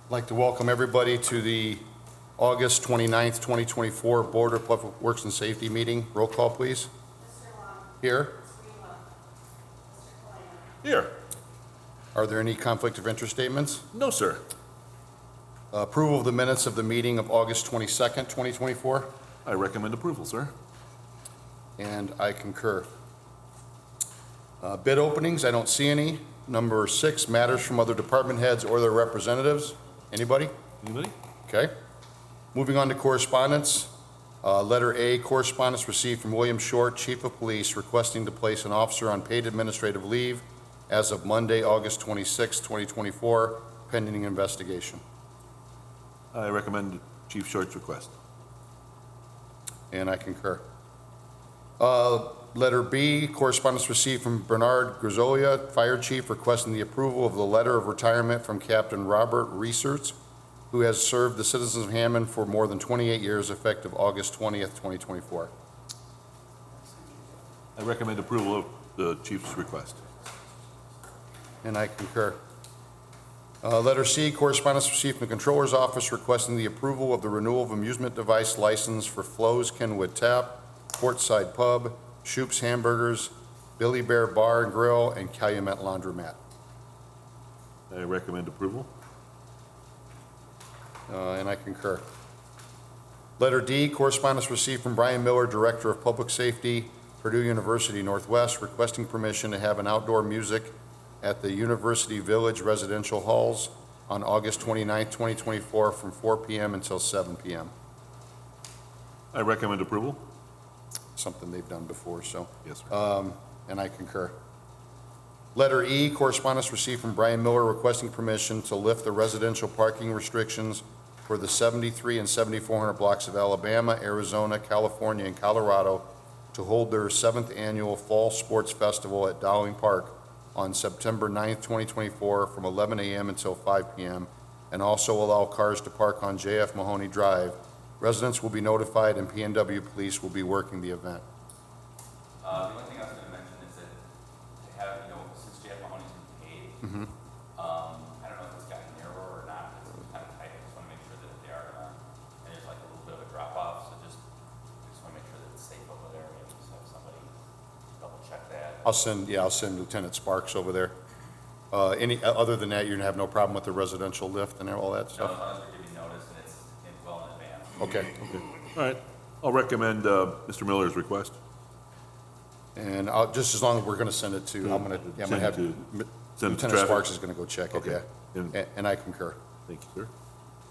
I'd like to welcome everybody to the August 29th, 2024 Board of Public Works and Safety meeting. Roll call, please. Mr. Long. Here. Ms. Greenwell. Mr. Kalina. Here. Are there any conflict of interest statements? No, sir. Approval of the minutes of the meeting of August 22nd, 2024, I recommend approval, sir. and I concur. Bid openings, I don't see any. Number 6, matters from other department heads or their representatives. Anybody? Anybody? Okay. Moving on to correspondence. Letter A, correspondence received from William Short, Chief of Police, requesting to place an officer on paid administrative leave as of Monday, August 26, 2024, pending investigation. I recommend Chief Short's request. And I concur. Letter B, correspondence received from Bernard Grisolia, Fire Chief, requesting the approval of the letter of retirement from Captain Robert Research, who has served the citizens of Hammond for more than 28 years, effective August 20th, 2024. I recommend approval of the Chief's request. And I concur. Letter C, correspondence received from the Controller's Office requesting the approval of the renewal of amusement device license for Flo's Kenwood Tap, Portside Pub, Shoop's Hamburgers, Billy Bear Bar and Grill, and Calumet Laundromat. I recommend approval. And I concur. Letter D, correspondence received from Brian Miller, Director of Public Safety, Purdue University Northwest, requesting permission to have an outdoor music at the University Village Residential Halls on August 29th, 2024, from 4 p.m. until 7 p.m. I recommend approval. Something they've done before, so. Yes, sir. And I concur. Letter E, correspondence received from Brian Miller requesting permission to lift the residential parking restrictions for the 73 and 7400 blocks of Alabama, Arizona, California, and Colorado to hold their 7th annual Fall Sports Festival at Dowling Park on September 9th, 2024, from 11 a.m. until 5 p.m., and also allow cars to park on J.F. Mahoney Drive. Residents will be notified, and PNW Police will be working the event. The only thing I was going to mention is that to have, since J.F. Mahoney's been paid, I don't know if it's gotten narrower or not, it's kind of tight. I just want to make sure that they are gonna, and there's like a little bit of a drop off, so just want to make sure that it's safe over there, and just have somebody double check that. I'll send Lieutenant Sparks over there. Other than that, you're gonna have no problem with the residential lift and all that No, stuff? as long as they're giving notice and it's well in advance. Okay. All right. I'll recommend Mr. Miller's request. And just as long as we're gonna send it to, I'm gonna Send it have, to- send it to Lieutenant traffic. Sparks is gonna go check it, Okay. yeah. And I concur. Thank you,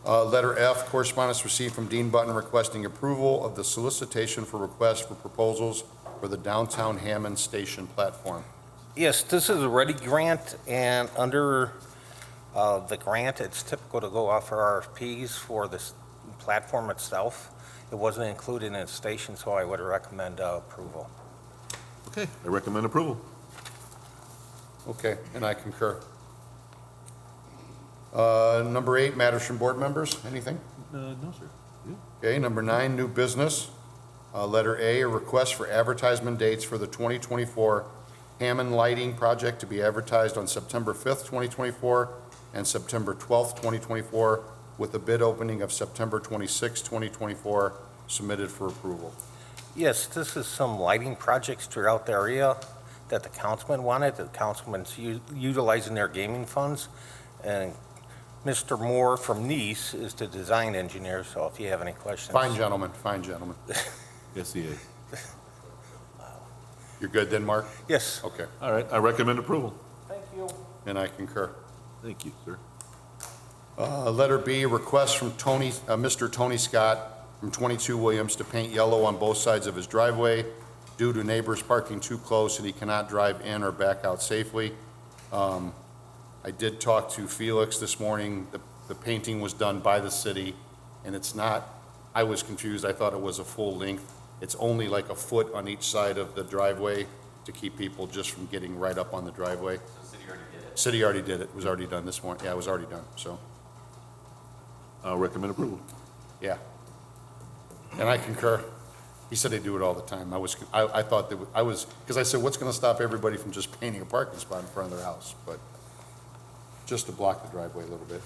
sir. Letter F, correspondence received from Dean Button requesting approval of the solicitation for requests for proposals for the downtown Hammond Station platform. Yes, this is a READY grant, and under the grant, it's typical to go out for RFPs for this platform itself. It wasn't included in the station, so I would recommend approval. Okay. I recommend approval. Okay, and I concur. Number 8, matters from board members. Anything? No, sir. Yeah. Okay, number 9, new business. Letter A, a request for advertisement dates for the 2024 Hammond Lighting Project to be advertised on September 5th, 2024, and September 12th, 2024, with a bid opening of September 26th, 2024, submitted for approval. Yes, this is some lighting projects throughout the area that the councilman wanted. The councilman's utilizing their gaming funds, and Mr. Moore from Nice is the design engineer, so if you have any questions. Fine gentlemen, fine gentlemen. Yes, he is. You're good then, Mark? Yes. Okay, All right. I recommend approval. Thank you. and I concur. Thank you, sir. Letter B, request from Mr. Tony Scott from 22 Williams to paint yellow on both sides of his driveway due to neighbors parking too close and he cannot drive in or back out safely. I did talk to Felix this morning. The painting was done by the city, and it's not, I was confused. I thought it was a full length. It's only like a foot on each side of the driveway to keep people just from getting right up on the driveway. So the city already did it. City already did it. It was already done this morning. Yeah, it was already done, so, I'll recommend approval. yeah. And I concur. He said they do it all the time. I thought that, because I said, what's gonna stop everybody from just painting a parking spot in front of their house? But just to block the driveway a little bit.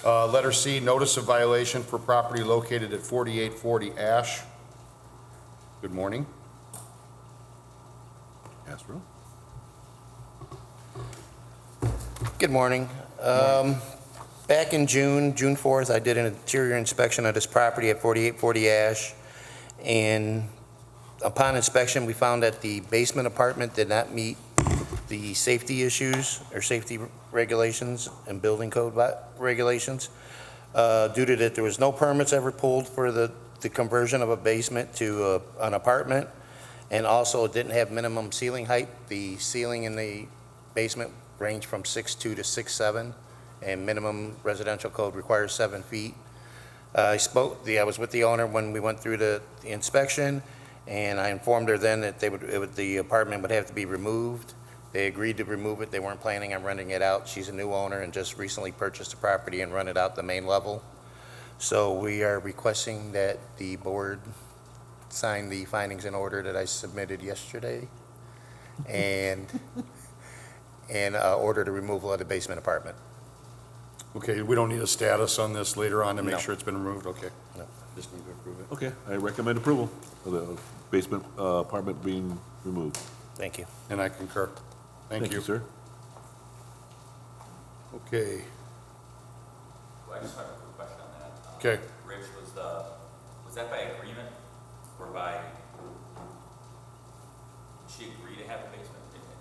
Letter C, notice of violation for property located at 4840 Ash. Good morning. Castro? Good morning. Back in June 4th, I did an interior inspection of this property at 4840 Ash, and upon inspection, we found that the basement apartment did not meet the safety issues or safety regulations and building code regulations. Due to that, there was no permits ever pulled for the conversion of a basement to an apartment, and also it didn't have minimum ceiling height. The ceiling in the basement ranged from 6'2" to 6'7", and minimum residential code requires 7 feet. I was with the owner when we went through the inspection, and I informed her then that the apartment would have to be removed. They agreed to remove it. They weren't planning on renting it out. She's a new owner and just recently purchased the property and rented out the main level. So we are requesting that the board sign the findings in order that I submitted yesterday and order the removal of the basement apartment. Okay, we don't need a status on this later on to make No. sure it's been removed? Okay. No. Just need to approve it. Okay, I recommend approval of the basement apartment being removed. Thank you. And I concur. Thank you. sir. Okay, Well, I just have a quick question on that. okay. Rich, was that by agreement or by, did she agree to have a basement?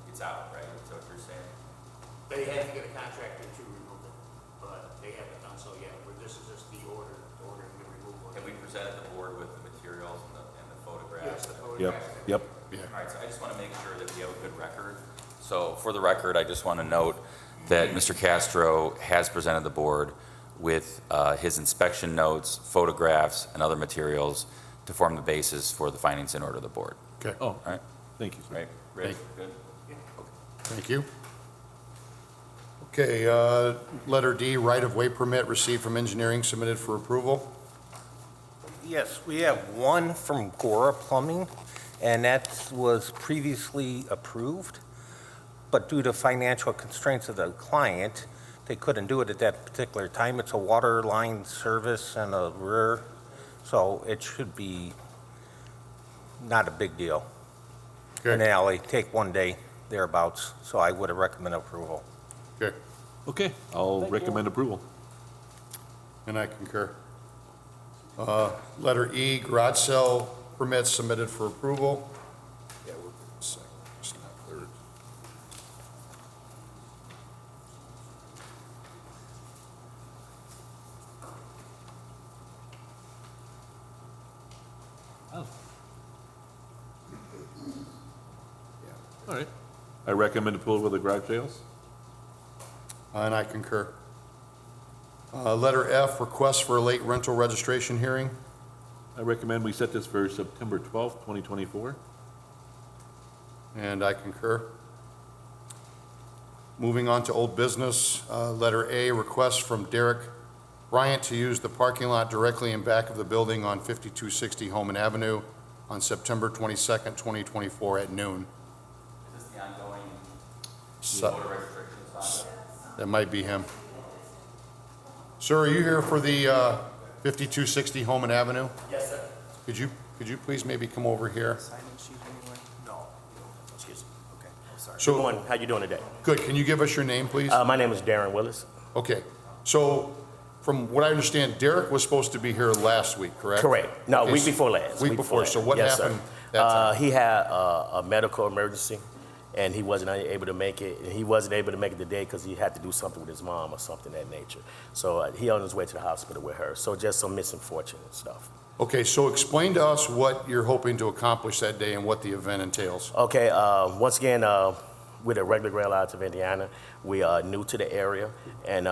It's out, right? Is that what you're saying? They have to get a contractor to remove it, but they haven't done so yet. This is just the ordering the removal. Have we presented the board with the materials and the photographs? Yep, yep. All right, so I just want to make sure that we have a good record. So for the record, I just want to note that Mr. Castro has presented the board with his inspection notes, photographs, and other materials to form the basis for the findings in order of the board. Okay, Oh, All right, thank you, sir. right? Rich, good? thank you. Okay, letter D, right-of-way permit received from engineering submitted for approval. Yes, we have one from Gora Plumbing, and that was previously approved, but due to financial constraints of the client, they couldn't do it at that particular time. It's a water line service and a rear, so it should be not a big deal. An Okay, alley, take one day thereabouts, so I would have recommended approval. okay, Okay, I'll recommend approval. and I concur. Letter E, garage sale permits submitted for approval. Yeah, we're good. Second, just not third. All right. I recommend approval of the garage sales. And I concur. Letter F, request for a late rental registration hearing. I recommend we set this for September 12th, 2024. And I concur. Moving on to old business, letter A, request from Derek Bryant to use the parking lot directly in back of the building on 5260 Homan Avenue on September 22nd, 2024 at noon. Is this the ongoing So- voter restrictions on That might be him. Sir, are you here for the 5260 Homan Avenue? Yes, sir. Could you please maybe come over here? No. Excuse me. Okay, I'm sorry. So- Good morning. How you doing today? Good, can you give us your name, please? My name is Darren Willis. Okay, so from what I understand, Derek was supposed to be here last week, correct? Correct. No, Okay, week so- before last. Week before, so last. what Yes, sir. happened that time? He had a medical emergency, and he wasn't able to make it. And he wasn't able to make it today because he had to do something with his mom or something of that nature. So he on his way to the hospital with her. So just some misfortune and stuff. Okay, so explain to us what you're hoping to accomplish that day and what the event entails. Okay, once again, we're the regular Grand Lodge of Indiana. We are new to the area, and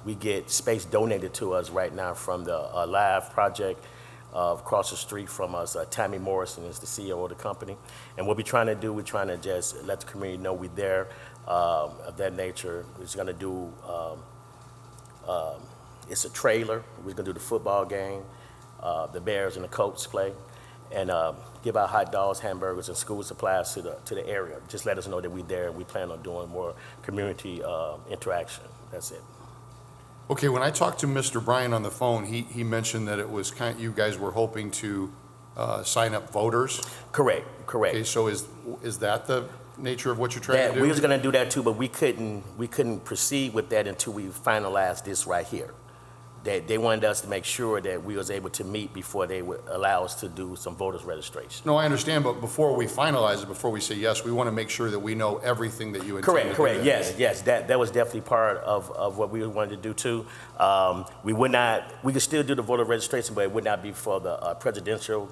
we get space donated to us right now from the Live Project across the street from us. Tammy Morrison is the CEO of the company. And what we're trying to do, we're trying to just let the community know we're there of that nature. We're just gonna do, it's a trailer. We're gonna do the football game, the Bears and the Colts play, and give out hot dogs, hamburgers, and school supplies to the area. Just let us know that we're there, and we plan on doing more community interaction. That's it. Okay, when I talked to Mr. Bryan on the phone, he mentioned that it was you guys were hoping to sign up voters. Correct. Okay, so is that the nature of what you're trying to do? We was gonna do that too, but we couldn't proceed with that until we finalized this right here. They wanted us to make sure that we was able to meet before they would allow us to do some voters registration. No, I understand, but before we finalize it, before we say yes, we want to make sure that we know everything that you intend to do. Correct, yes, that was definitely part of what we wanted to do too. We could still do the voter registration, but it would not be for the presidential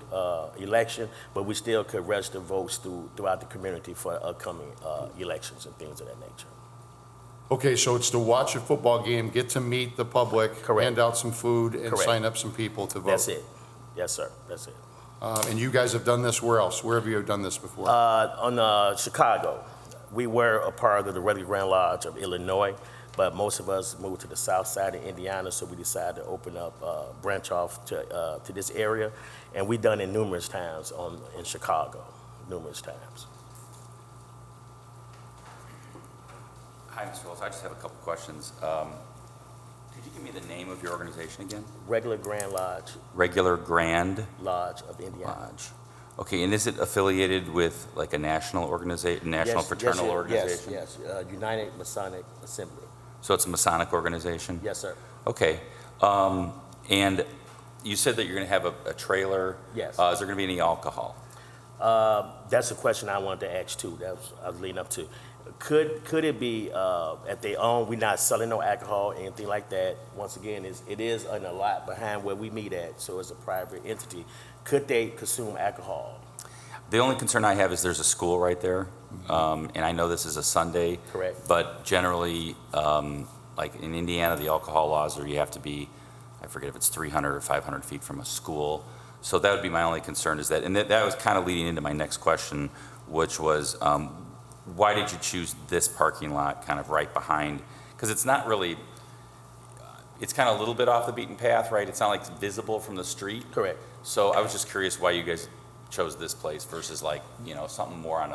election, but we still could register votes throughout the community for upcoming elections and things of that nature. Okay, so it's to watch a football game, get to meet the public, Correct. hand out some food, and Correct. sign up some people to vote. That's it. Yes, sir, that's it. And you guys have done this where else? Where have you done this before? On Chicago, we were a part of the Regular Grand Lodge of Illinois, but most of us moved to the south side of Indiana, so we decided to open up, branch off to this area, and we've done it numerous times in Chicago, numerous times. Hi, Mr. Wills, I just have a couple questions. Could you give me the name of your organization again? Regular Grand Lodge, Regular Grand Lodge of Indiana. Lodge. Okay, and is it affiliated with like a national organization, national fraternal organization? Yes, United Masonic Assembly. So it's a Masonic organization? Yes, sir. Okay. And you said that you're going to have a trailer. Yes. Is there going to be any alcohol? That's a question I wanted to ask too. I was leading up to. Could it be at their own? We're not selling no alcohol, anything like that. Once again, it is in a lot behind where we meet at, so it's a private entity. Could they consume alcohol? The only concern I have is there's a school right there, and I know this is a Sunday. Correct. But generally, like in Indiana, the alcohol laws are you have to be, I forget if it's 300 or 500 feet from a school. So that would be my only concern is that, and that was kind of leading into my next question, which was, why did you choose this parking lot kind of right behind? Because it's not really, it's kind of a little bit off the beaten path, right? It's not like it's visible from the street. Correct. So I was just curious why you guys chose this place versus like, something more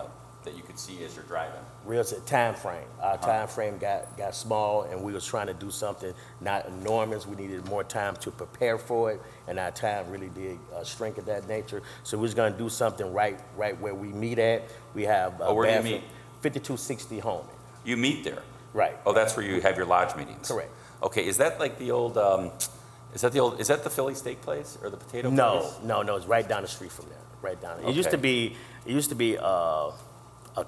that you could see as you're driving. Real time frame. Our time frame got small, and we was trying to do something not enormous. We needed more time to prepare for it, and our time really did shrink of that nature. So we was going to do something right where we meet at. We have where do you meet? 5260 Home. You meet there? Right. Oh, that's where you have your lodge meetings? Correct. Okay, is that like the old, is that the Philly steak place or the potato place? No, it's right down the street from there. Right down. It Okay. used to be a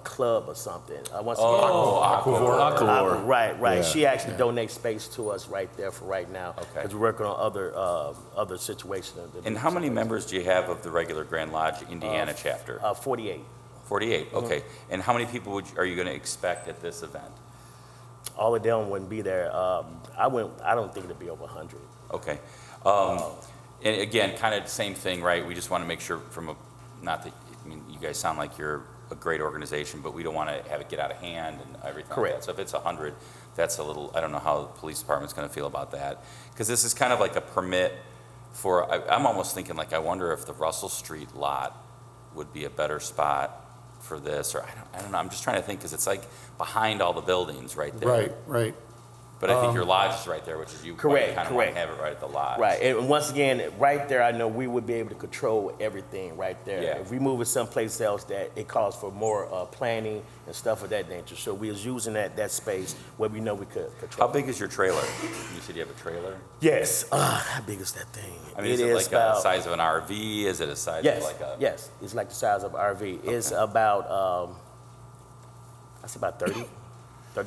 club or something. Once again, Aquavor. Right. Yeah. She actually donates space to us right there for right now. Okay. Because we're working on other situations. And how many members do you have of the regular Grand Lodge Indiana chapter? 48. 48, okay. And how many people are you going to expect at this event? All of them wouldn't be there. I don't think it'd be over 100. Okay. And again, kind of the same thing, right? We just want to make sure you guys sound like you're a great organization, but we don't want to have it get out of hand and everything like Correct. that. So if it's 100, that's a little, I don't know how the police department's going to feel about that. Because this is kind of like a permit for, I'm almost thinking like, I wonder if the Russell Street lot would be a better spot for this, or I don't know. I'm just trying to think, because it's like behind all the buildings right there. Right. But I think your lodge is right there, which is you Correct, kind of want correct. to have it right at the lodge. Right, and once again, right there, I know we would be able to control everything right there. Yeah. If we move it someplace else, that it calls for more planning and stuff of that nature. So we was using that space where we know we could control. How big is your trailer? You said you have a trailer? Yes. How big is that thing? I mean, is it like the size of an RV? Is it a size Yes. of like a? Yes. It's like the size of an RV. It's about that's about 30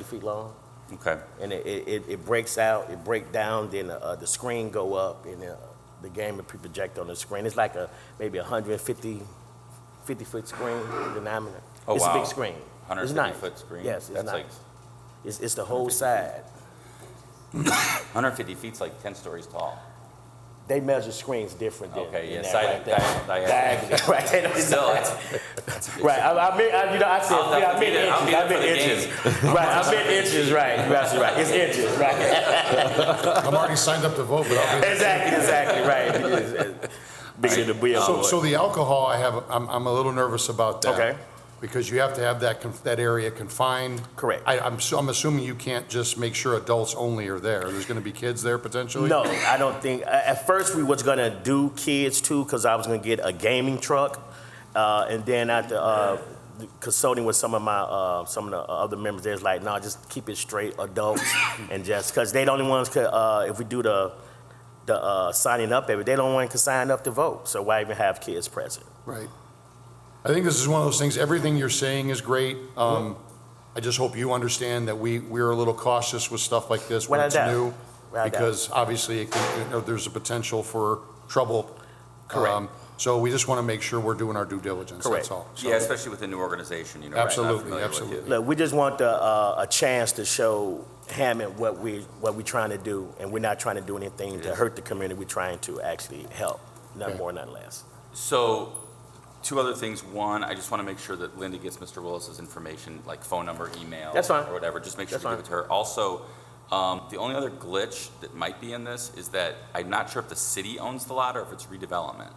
feet long. Okay. And it breaks out, it break down, then the screen go up, and the game will be projected on the screen. It's like maybe 50-foot screen denominator. Oh, It's wow. a big screen. It's nice. 150-foot screen? Yes, it's That's nice. like- It's the whole side. 150 feet's like 10 stories tall. They measure screens different than Okay, yeah, that side- right there. diagonal. Diagonal, right? Still, that's a big Right, I said, I'll I definitely meant be there. I'll be inches, I there meant for the inches. Right, I meant inches, right, you're absolutely right, it's inches, right. I'm already signed up to vote, but I'll be. Exactly, right. Bigger than the wheel. So the alcohol, I'm a little nervous about that. Okay. Because you have to have that area confined. Correct. I'm assuming you can't just make sure adults only are there. There's going to be kids there potentially? No, I don't think, at first we was gonna do kids too, because I was gonna get a gaming truck. And then after consulting with some of the other members, there's like, no, just keep it straight adults and just, because they the only ones could, if we do the signing up, they don't want to sign up to vote, so why even have kids present? Right. I think this is one of those things, everything you're saying is great. I just hope you understand that we're a little cautious with stuff like this when it's Without a doubt. new. Without a doubt. Because obviously there's a potential for trouble. Correct. So we just want to make sure we're doing our due diligence, that's Correct. all. So- Yeah, especially with a new organization, you know. Absolutely, not familiar with it. absolutely. Look, we just want a chance to show Hammond what we trying to do, and we're not trying to do anything to hurt the community. We're trying to actually help, none Okay. more, none less. So, two other things. One, I just want to make sure that Linda gets Mr. Willis's information, like phone number, email. That's fine. Or whatever, just make sure That's you give it to her. Also, the only other glitch that might be in this is that I'm not sure if the city owns the lot or if it's redevelopment.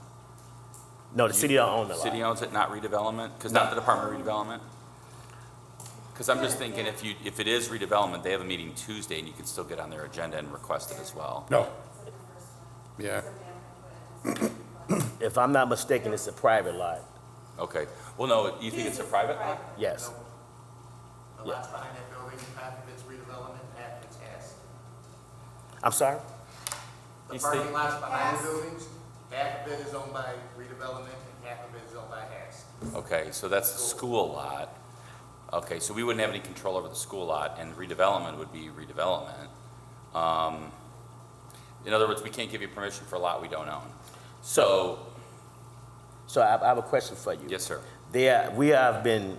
No, the city don't own the lot. City owns it, not redevelopment? Because not the Department of Redevelopment? Because I'm just thinking if it is redevelopment, they have a meeting Tuesday and you can still get on their agenda and request it as well. No. Yeah. If I'm not mistaken, it's a private lot. Okay. Well, no, you think it's a private lot? Yes. The lots behind that building, half of it's redevelopment, half of it's HAS. I'm sorry? The These parking things- lots behind the buildings, half of it is owned by redevelopment and half of it is owned by HAS. Okay, so that's the school lot. Okay, so we wouldn't have any control over the school lot, and redevelopment would be redevelopment. In other words, we can't give you permission for a lot we don't own. So, So I have a question for you. yes, sir. We have been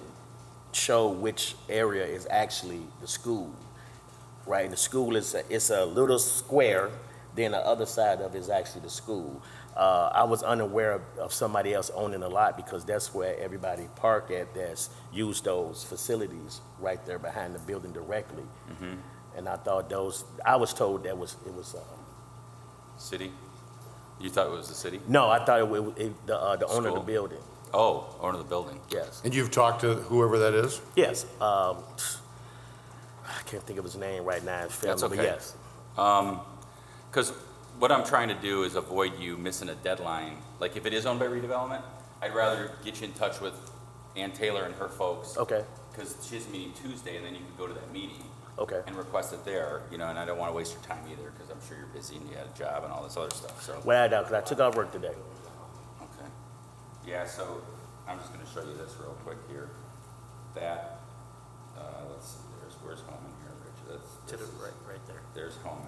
shown which area is actually the school, right? And the school it's a little square, then the other side of it is actually the school. I was unaware of somebody else owning a lot because that's where everybody park at that's used those facilities right there behind the building directly. And I thought I was told it was City? You thought it was the city? no, I thought the owner of School? the building, Oh, owner of the building. yes. And you've talked to whoever that is? Yes, I can't think of his name right now, it's That's family, but okay. yes. Because what I'm trying to do is avoid you missing a deadline. Like, if it is owned by redevelopment, I'd rather get you in touch with Ann Taylor and her folks. Okay, Because she has a meeting Tuesday, and then you can go to that meeting okay. and request it there, you know, and I don't want to waste your time either, because I'm sure you're busy and you had a job and all this other stuff, so. Well, I know, because I took off work today. Okay. Yeah, so I'm just going to show you this real quick here. That, let's see, where's Holman here, Rich? To the right there. There's Holman.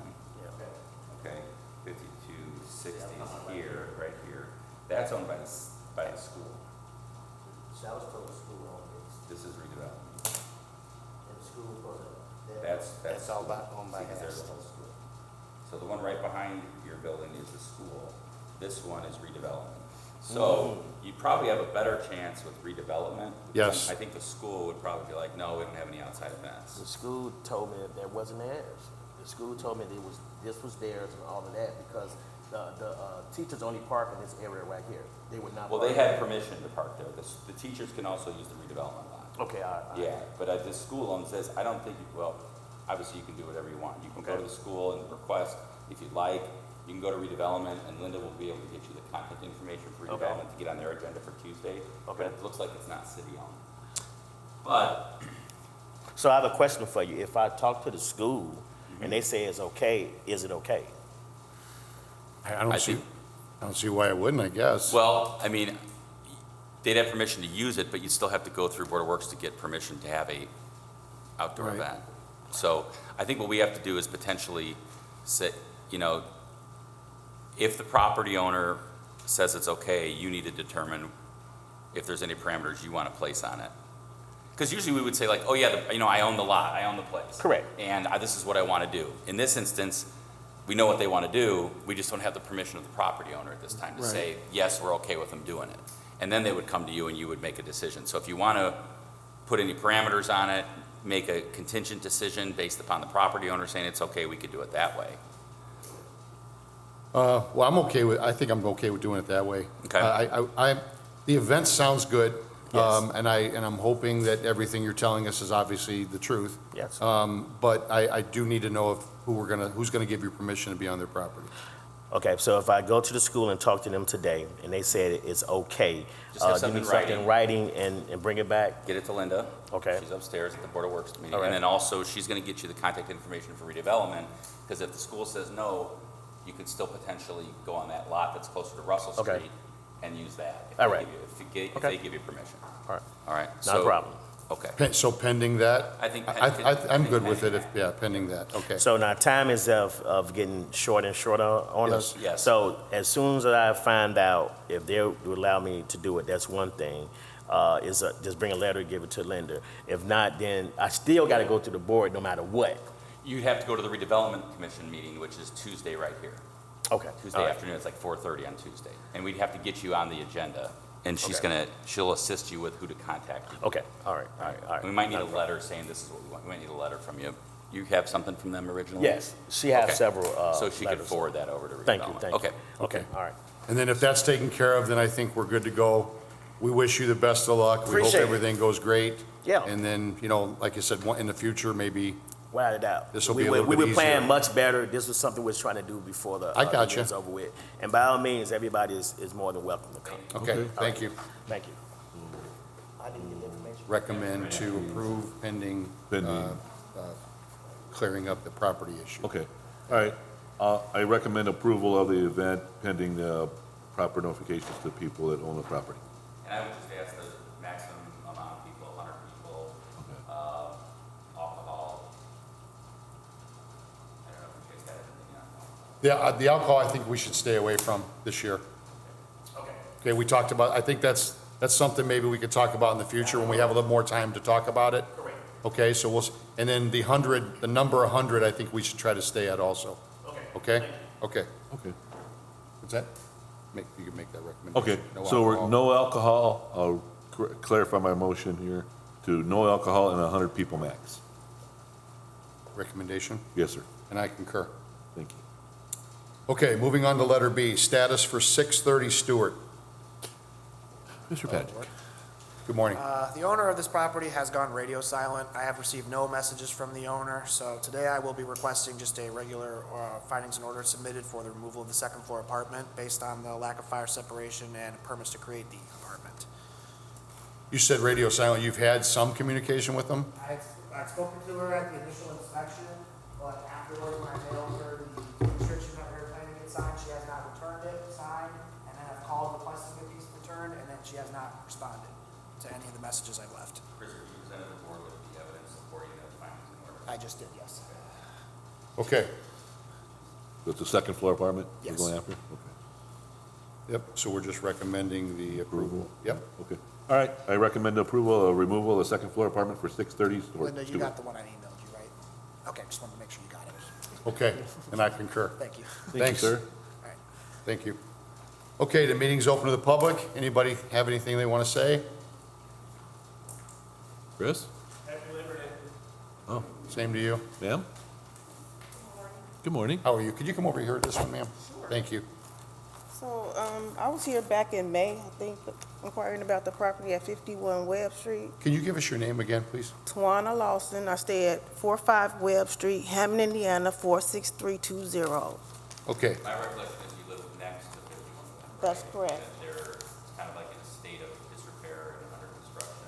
Okay, 5260 is here, right here. That's owned by the school. So I was told the school owned it, This is redevelopment. and the school was That's all owned by see, 'cause there's HAS. the whole school. So the one right behind your building is the school. This one is redevelopment. So you probably have a better chance with redevelopment. Yes. I think the school would probably be like, no, we don't have any outside events. The school told me that wasn't theirs. The school told me this was theirs and all of that because the teachers only park in this area right here. They would not. Well, park they had permission to park there. The teachers can also use the redevelopment lot. Okay, all right. Yeah, but the school owns this. I don't think, well, obviously you can do whatever you want. You can go to the school and request if you'd like. You can go to redevelopment and Linda will be able to get you the contact information for Okay. redevelopment to get on their agenda for Tuesday. Okay. But it looks like it's not city owned. But, So I have a question for you. If I talk to the school and they say it's okay, is it okay? I I think- don't see why I wouldn't, I guess. well, I mean, they'd have permission to use it, but you'd still have to go through Board of Works to get permission to have a outdoor Right. event. So I think what we have to do is potentially say, you know, if the property owner says it's okay, you need to determine if there's any parameters you want to place on it. Because usually we would say like, oh yeah, I own the lot, I own the place. Correct. And this is what I want to do. In this instance, we know what they want to do, we just don't have the permission of the property owner at this time to Right. say, yes, we're okay with them doing it. And then they would come to you and you would make a decision. So if you want to put any parameters on it, make a contingent decision based upon the property owner saying it's okay, we could do it that way. Well, I think I'm okay with doing it that way. Okay. The event sounds good. Yes. And I'm hoping that everything you're telling us is obviously the truth. Yes. But I do need to know who's gonna give you permission to be on their property. Okay, so if I go to the school and talk to them today, and they said it's okay, Just have give something me in something in writing and bring it back? Get it to Linda. Okay. She's upstairs at the Board of Works meeting. All right. And then also, she's gonna get you the contact information for redevelopment, because if the school says no, you could still potentially go on that lot that's closer to Russell Okay. Street and use that. If All they right. give you- If Okay. they give you permission. All right, All right? not a So- problem. Okay. So pending that? I think- I'm good with it, pending that, okay. So now time is of getting shorter and shorter on us. Yes. So as soon as I find out if they would allow me to do it, that's one thing. Just bring a letter, give it to Linda. If not, then I still got to go to the board no matter what. You'd have to go to the redevelopment commission meeting, which is Tuesday right here. Okay. Tuesday all right. afternoon, it's like 4:30 on Tuesday. And we'd have to get you on the agenda, and Okay. she'll assist you with who to contact. Okay, all right, all right, all right. We might need Not a problem. letter saying this is what we want. We might need a letter from you. You have something from them originally? Yes, she has Okay. several So she could letters. forward that over to redevelopment. Thank you, thank you. Okay. Okay, all right. And then if that's taken care of, then I think we're good to go. We wish you the best of luck. We hope Appreciate it. everything goes great. Yeah. And then, like you said, in the future, maybe, Write it out. This'll be a little We bit were planning easier. much better. This was something we was trying to do before the I gotcha. year's over with. And by all means, everybody is more than welcome to come. okay, thank you. Thank you. I didn't get the information. Recommend to approve pending Pending. clearing up the property issue. Okay, all right. I recommend approval of the event pending proper notifications to people that own the property. And I would just ask the maximum amount of people, 100 people, Okay. alcohol. I don't know if you guys got anything on. The alcohol, I think we should stay away from this year. Okay, we talked about, I think that's something maybe we could talk about in the future when we have a little more time to talk about it. Correct. Okay, so and then the number 100, I think we should try to stay at also. Okay. Okay? Okay. Okay. What's that? You can make that recommendation. Okay, so we're no alcohol. I'll clarify my motion here to no alcohol and 100 people max. Recommendation, Yes, sir. and I concur. Thank you. Okay, moving on to letter B, status for 630 Stewart. Mr. Patrick. Good morning. The owner of this property has gone radio silent. I have received no messages from the owner, so today I will be requesting just a regular findings and orders submitted for the removal of the second floor apartment based on the lack of fire separation and permits to create the apartment. You said radio silent, you've had some communication with them? I'd spoken to her at the initial inspection, but afterwards when I mailed her the restriction that we were planning to get signed, she has not returned it, signed, and then I've called requesting a piece returned, and then she has not responded to any of the messages I've left. Chris, have you presented the board with the evidence supporting those findings and orders? I just did, yes. Okay, That's the second floor apartment we're Yes. going after? Okay. yep, so we're just recommending the approval. Yep, Okay. All right, I recommend approval of removal of the second floor apartment for 630 Stewart. Linda, you got the one I emailed you, right? Okay, just wanted to make sure you got it. okay, and I concur. Thank you. Thank you, Thanks. sir. All right. Thank you. Okay, the meeting's open to the public. Anybody have anything they want to say? Chris? Oh, Same to you. ma'am? Good morning. How are you? Could you come over here, this one, ma'am? Thank you. So, I was here back in May, I think, inquiring about the property at 51 Webb Street. Can you give us your name again, please? Tawana Lawson, I stay at 45 Webb Street, Hammond, Indiana, 46320. Okay, My recollection is you live next to 51. That's correct. And they're kind of like in a state of disrepair and under construction.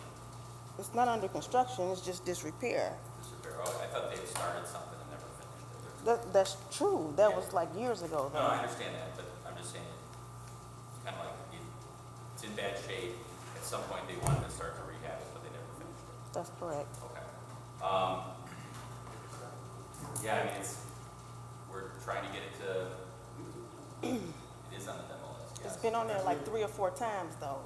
It's not under construction, it's just disrepair. Disrepair, oh, I thought they had started something and never finished it. That's true, that was like years ago. No, I understand that, but I'm just saying, it's kind of like, it's in bad shape. At some point, they wanted to start to rehab it, but they never finished it. That's correct. Okay. Yeah, I mean, we're trying to get it to, it is on the demo list, yes. It's been on there like 3 or 4 times, though.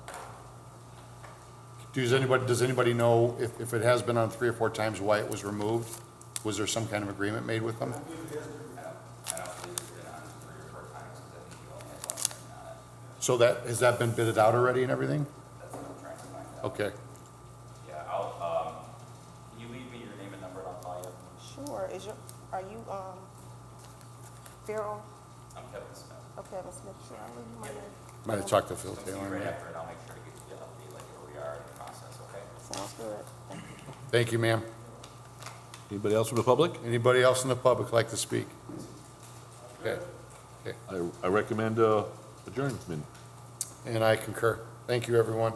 does anybody know if it has been on 3 or 4 times, why it was removed? Was there some kind of agreement made with them? I don't believe it's been on 3 or 4 times, because I think you only have one written on it. So has that been bidded out already and everything? That's what I'm trying to find out. Okay, Yeah, can you leave me your name and number and I'll call you? Sure, are you, Farrell? I'm Kevin Smith. Okay, Ms. Smith, sure, I'll leave you my name. might have talked to Phil I'll see you Taylor. right yeah. after, and I'll make sure to get you the update, like where we are in the process. Sounds good. Thank you, ma'am. Anybody else from the public? Anybody else in the public like to speak? Okay, I recommend adjournment. and I concur. Thank you, everyone.